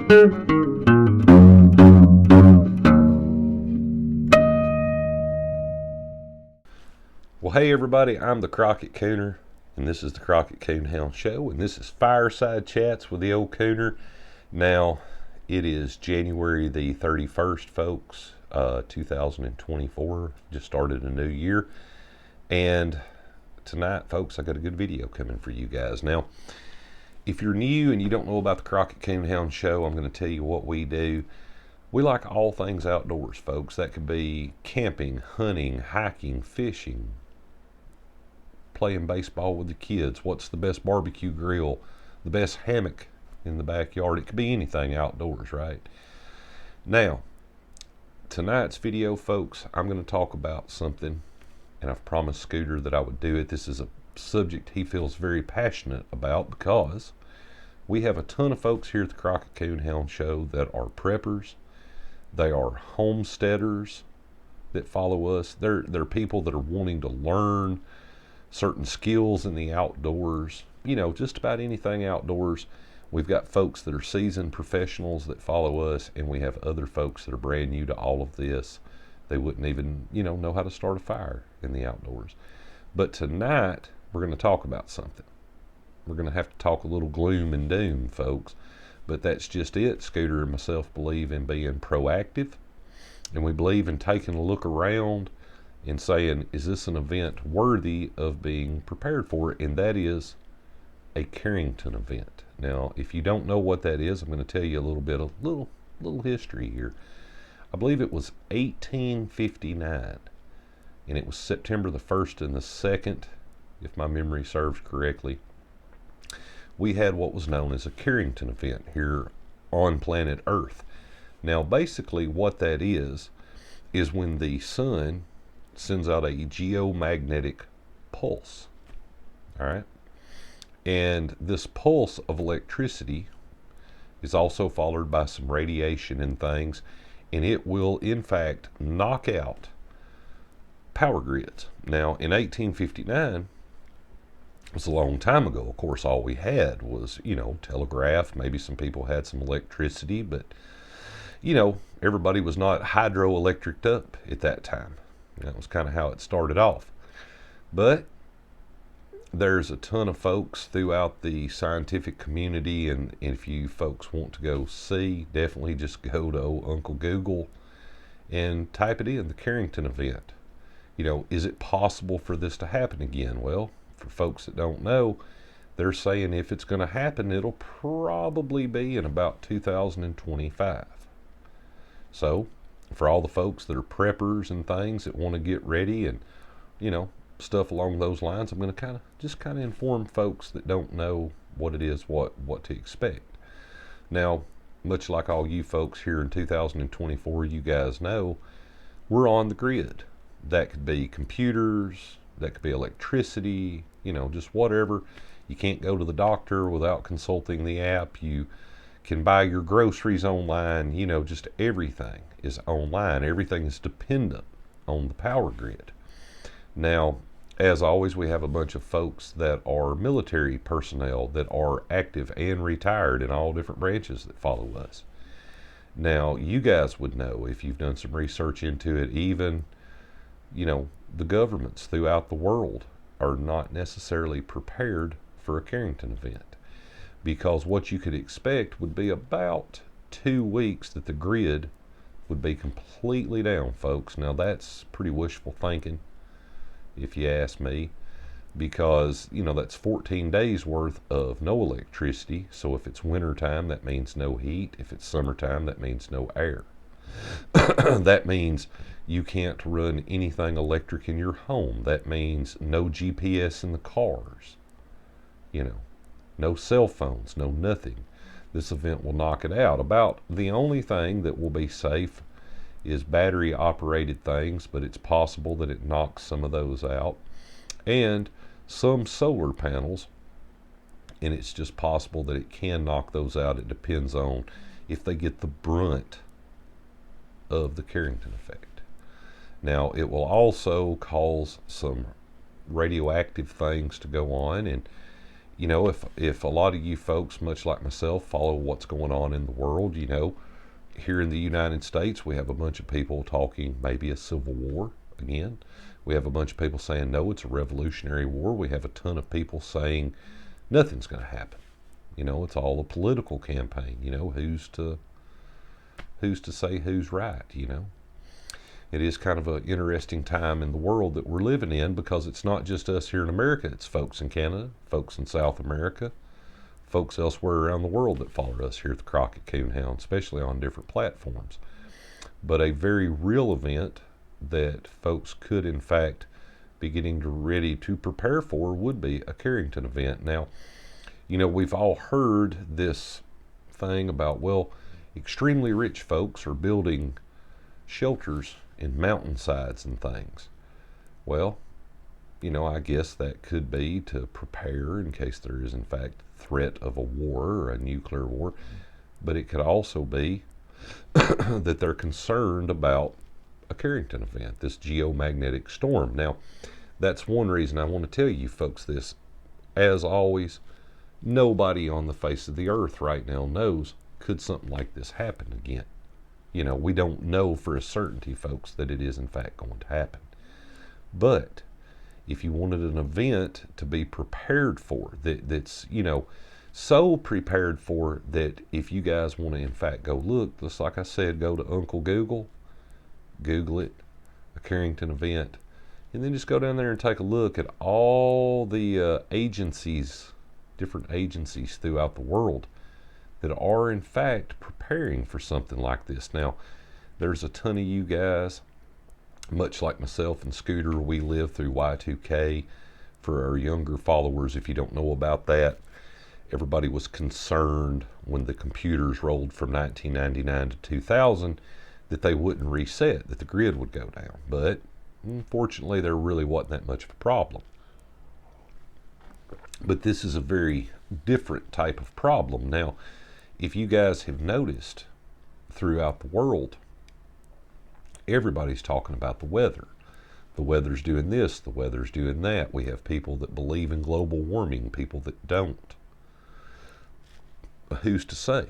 Well, hey everybody, I'm the Crockett Cooner, and this is the Crockett Coonhound Show, and this is Fireside Chats with the old Cooner. Now, it is January the 31st, folks, 2024. Just started a new year, and tonight, folks, I got a good video coming for you guys. Now, if you're new and you don't know about the Crockett Coonhound Show, I'm going to tell you what we do. We like all things outdoors, folks. That could be camping, hunting, hiking, fishing, playing baseball with the kids. What's the best barbecue grill? The best hammock in the backyard? It could be anything outdoors, right? Now, tonight's video, folks, I'm going to talk about something, and I've promised Scooter that I would do it. This is a subject he feels very passionate about because we have a ton of folks here at the Crockett Coonhound Show that are preppers. They are homesteaders that follow us. They're people that are wanting to learn certain skills in the outdoors, just about anything outdoors. We've got folks that are seasoned professionals that follow us, and we have other folks that are brand new to all of this. They wouldn't even, know how to start a fire in the outdoors. But tonight, we're going to talk about something. We're going to have to talk a little gloom and doom, folks. But that's just it. Scooter and myself believe in being proactive, and we believe in taking a look around and saying, is this an event worthy of being prepared for? And that is a Carrington event. Now, if you don't know what that is, I'm going to tell you a little bit of little history here. I believe it was 1859, and it was September the 1st and the 2nd, if my memory serves correctly. We had what was known as a Carrington event here on planet Earth. Now, basically what that is when the sun sends out a geomagnetic pulse. All right. And this pulse of electricity is also followed by some radiation and things, and it will in fact knock out power grids. Now, in 1859, it was a long time ago. Of course, all we had was, telegraph. Maybe some people had some electricity, but, everybody was not hydroelectric up at that time. That was kind of how it started off. But there's a ton of folks throughout the scientific community, and if you folks want to go see, definitely just go to Uncle Google and type it in, the Carrington event. Is it possible for this to happen again? Well, for folks that don't know, they're saying if it's going to happen, it'll probably be in about 2025. So, for all the folks that are preppers and things that want to get ready and, stuff along those lines, I'm going to kind of inform folks that don't know what it is, what to expect. Now, much like all you folks here in 2024, you guys know, we're on the grid. That could be computers, that could be electricity, just whatever. You can't go to the doctor without consulting the app. You can buy your groceries online. Just everything is online. Everything is dependent on the power grid. Now, as always, we have a bunch of folks that are military personnel that are active and retired in all different branches that follow us. Now, you guys would know if you've done some research into it, even, the governments throughout the world are not necessarily prepared for a Carrington event, because what you could expect would be about 2 weeks that the grid would be completely down, folks. Now, that's pretty wishful thinking, if you ask me, because, that's 14 days worth of no electricity. So if it's winter time, that means no heat. If it's summertime, that means no air. That means you can't run anything electric in your home. That means no GPS in the cars. No cell phones, no nothing. This event will knock it out. About the only thing that will be safe is battery operated things, but it's possible that it knocks some of those out. And some solar panels, and it's just possible that it can knock those out. It depends on if they get the brunt of the Carrington effect. Now, it will also cause some radioactive things to go on, and You know, if a lot of you folks, much like myself, follow what's going on in the world, you know, here in the United States, we have a bunch of people talking maybe a civil war again. We have a bunch of people saying, no, it's a revolutionary war. We have a ton of people saying nothing's going to happen. You know, it's all a political campaign. You know, who's to say who's right, you know. It is kind of an interesting time in the world that we're living in, because it's not just us here in America. It's folks in Canada, folks in South America, folks elsewhere around the world that follow us here at the Crockett Coonhound, especially on different platforms. But a very real event that folks could in fact be getting ready to prepare for would be a Carrington event. Now, you know, we've all heard this thing about, well, extremely rich folks are building shelters in mountainsides and things. Well, you know, I guess that could be to prepare in case there is in fact threat of a war or a nuclear war, but it could also be that they're concerned about a Carrington event, this geomagnetic storm. Now, that's one reason I want to tell you folks this. As always, nobody on the face of the earth right now knows, could something like this happen again? You know, we don't know for a certainty, folks, that it is in fact going to happen. But if you wanted an event to be prepared for, that's, you know, so prepared for that if you guys want to in fact go look, just like I said, go to Uncle Google, Google it, a Carrington event, and then just go down there and take a look at all the agencies, different agencies throughout the world that are in fact preparing for something like this. Now, there's a ton of you guys, much like myself and Scooter, we lived through Y2K. For our younger followers, if you don't know about that, everybody was concerned when the computers rolled from 1999 to 2000 that they wouldn't reset, that the grid would go down. But unfortunately, there really wasn't that much of a problem. But this is a very different type of problem. Now, if you guys have noticed throughout the world, everybody's talking about the weather. The weather's doing this, the weather's doing that. We have people that believe in global warming, people that don't. But who's to say?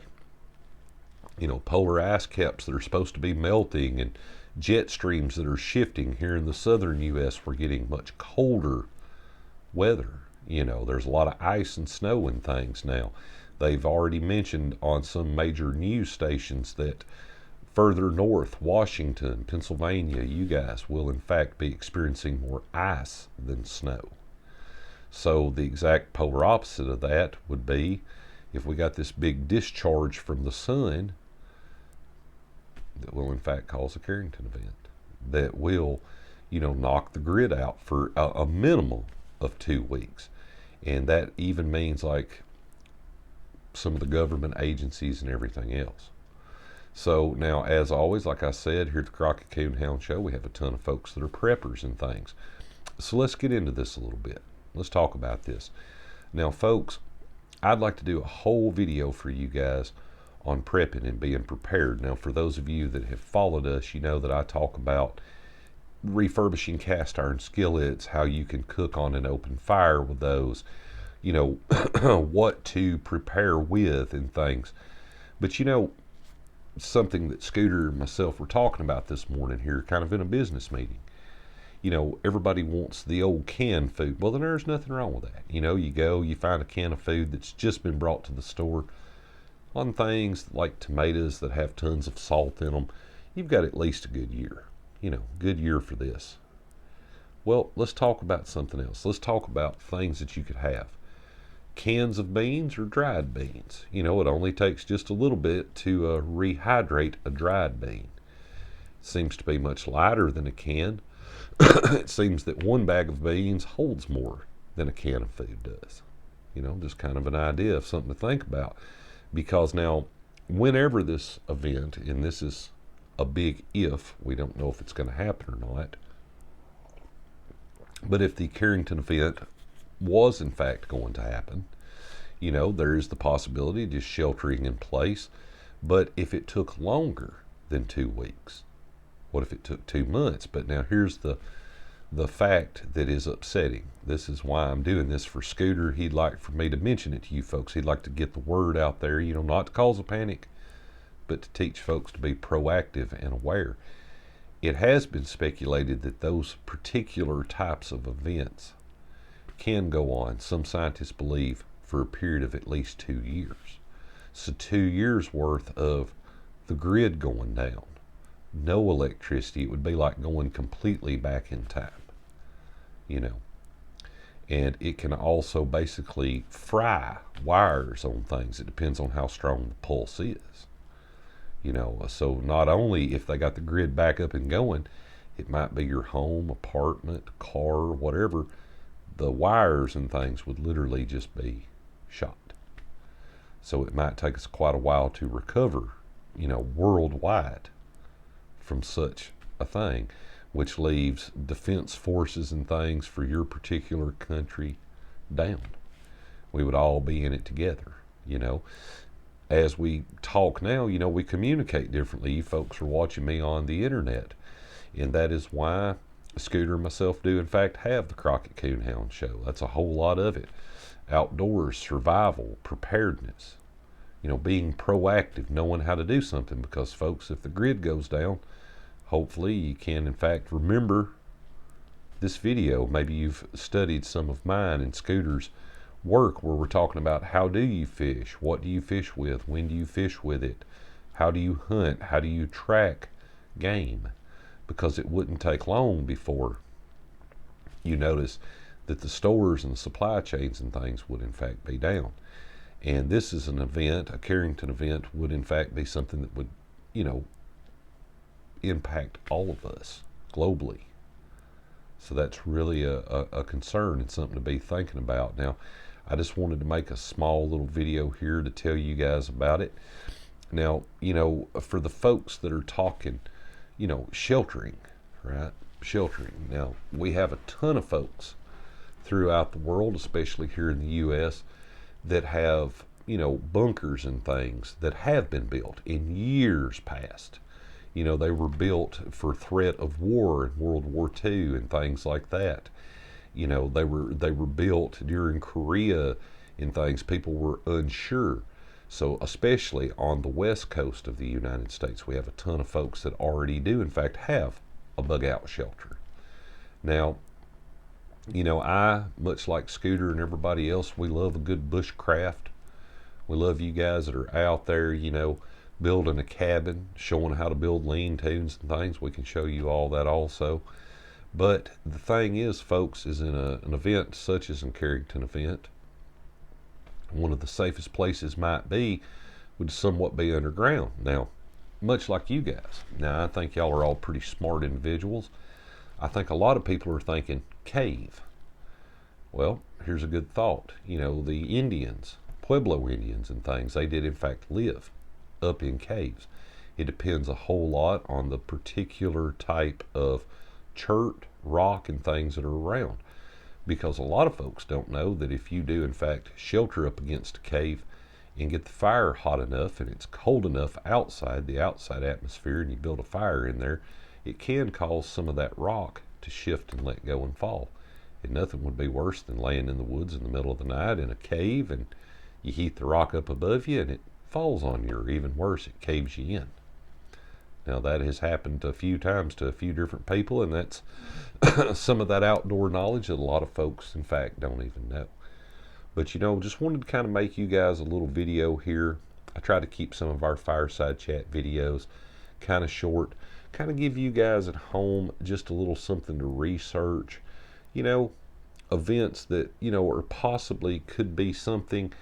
You know, polar ice caps that are supposed to be melting and jet streams that are shifting. Here in the southern U.S., we're getting much colder weather. You know, there's a lot of ice and snow and things now. They've already mentioned on some major news stations that further north, Washington, Pennsylvania, you guys will in fact be experiencing more ice than snow. So the exact polar opposite of that would be if we got this big discharge from the sun that will in fact cause a Carrington event that will, you know, knock the grid out for a minimum of 2 weeks. And that even means like some of the government agencies and everything else. So now, as always, like I said, here at the Crockett Coonhound Show, we have a ton of folks that are preppers and things. So let's get into this a little bit. Let's talk about this. Now, folks, I'd like to do a whole video for you guys on prepping and being prepared. Now, for those of you that have followed us, you know that I talk about refurbishing cast iron skillets, how you can cook on an open fire with those, you know, what to prepare with and things. But, you know, something that Scooter and myself were talking about this morning here, kind of in a business meeting. You know, everybody wants the old canned food. Well, then there's nothing wrong with that. You know, you go, you find a can of food that's just been brought to the store. On things like tomatoes that have tons of salt in them, you've got at least a good year. You know, good year for this. Well, let's talk about something else. Let's talk about things that you could have. Cans of beans or dried beans. You know, it only takes just a little bit to rehydrate a dried bean. It seems to be much lighter than a can. It seems that one bag of beans holds more than a can of food does. You know, just kind of an idea of something to think about. Because now, whenever this event, and this is a big if, we don't know if it's going to happen or not, but if the Carrington event was in fact going to happen, you know, there is the possibility of just sheltering in place. But if it took longer than 2 weeks, what if it took 2 months? But now here's the the fact that is upsetting. This is why I'm doing this for Scooter. He'd like for me to mention it to you folks. He'd like to get the word out there, not to cause a panic, but to teach folks to be proactive and aware. It has been speculated that those particular types of events can go on, some scientists believe, for a period of at least 2 years. So 2 years worth of the grid going down, no electricity. It would be like going completely back in time, and it can also basically fry wires on things. It depends on how strong the pulse is. So not only if they got the grid back up and going, it might be your home, apartment, car, whatever, the wires and things would literally just be shot. So it might take us quite a while to recover, worldwide from such a thing, which leaves defense forces and things for your particular country down. We would all be in it together, As we talk now, we communicate differently. You folks are watching me on the internet, and that is why Scooter and myself do, in fact, have the Crockett Coonhound Show. That's a whole lot of it. Outdoors, survival, preparedness, being proactive, knowing how to do something, because, folks, if the grid goes down, hopefully you can, in fact, remember this video. Maybe you've studied some of mine and Scooter's work where we're talking about how do you fish, what do you fish with, when do you fish with it, how do you hunt, how do you track game, because it wouldn't take long before you notice that the stores and the supply chains and things would in fact be down. And this is an event, a Carrington event would in fact be something that would, impact all of us globally. So that's really a concern and something to be thinking about. Now, I just wanted to make a small little video here to tell you guys about it. Now, for the folks that are talking, sheltering, right? Sheltering. Now, we have a ton of folks throughout the world, especially here in the U.S., that have, bunkers and things that have been built in years past. They were built for threat of war in World War II and things like that. They were built during Korea and things. People were unsure. So especially on the west coast of the United States, we have a ton of folks that already do, in fact, have a bug out shelter. Now, I, much like Scooter and everybody else, we love a good bushcraft. We love you guys that are out there, building a cabin, showing how to build lean-tos and things. We can show you all that also. But the thing is, folks, is in an event such as in Carrington Event, one of the safest places would somewhat be underground. Now, much like you guys. Now, I think y'all are all pretty smart individuals. I think a lot of people are thinking cave. Well, here's a good thought. The Indians, Pueblo Indians and things, they did in fact live up in caves. It depends a whole lot on the particular type of chert, rock, and things that are around. Because a lot of folks don't know that if you do in fact shelter up against a cave and get the fire hot enough and it's cold enough outside, the outside atmosphere, and you build a fire in there, it can cause some of that rock to shift and let go and fall. And nothing would be worse than laying in the woods in the middle of the night in a cave and you heat the rock up above you and it falls on you, or even worse, it caves you in. Now, that has happened a few times to a few different people, and that's some of that outdoor knowledge that a lot of folks, in fact, don't even know. But, just wanted to kind of make you guys a little video here. I try to keep some of our Fireside Chat videos kind of short, kind of give you guys at home just a little something to research, events that, or possibly could be something,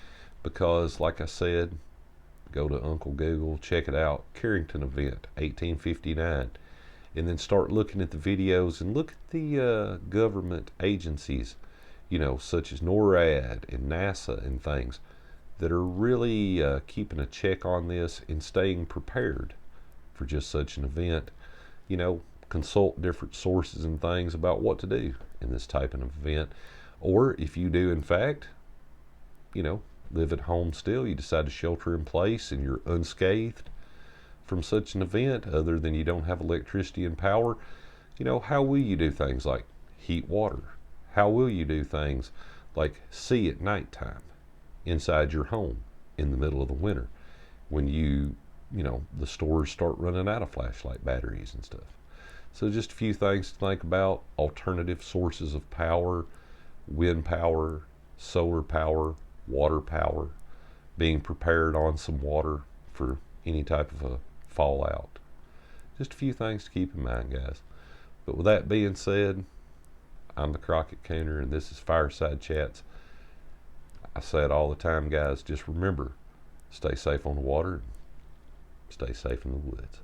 because, like I said, go to Uncle Google, check it out, Carrington Event, 1859, and then start looking at the videos and look at the government agencies, such as NORAD and NASA and things that are really keeping a check on this and staying prepared for just such an event. Consult different sources and things about what to do in this type of event. Or if you do, in fact, live at home still, you decide to shelter in place and you're unscathed from such an event, other than you don't have electricity and power, how will you do things like heat water? How will you do things like see at nighttime inside your home in the middle of the winter when the stores start running out of flashlight batteries and stuff? So just a few things to think about: alternative sources of power, wind power, solar power, water power, being prepared on some water for any type of a fallout. Just a few things to keep in mind, guys. But with that being said, I'm the Crockett Cooner, and this is Fireside Chats. I say it all the time, guys. Just remember, stay safe on the water, stay safe in the woods.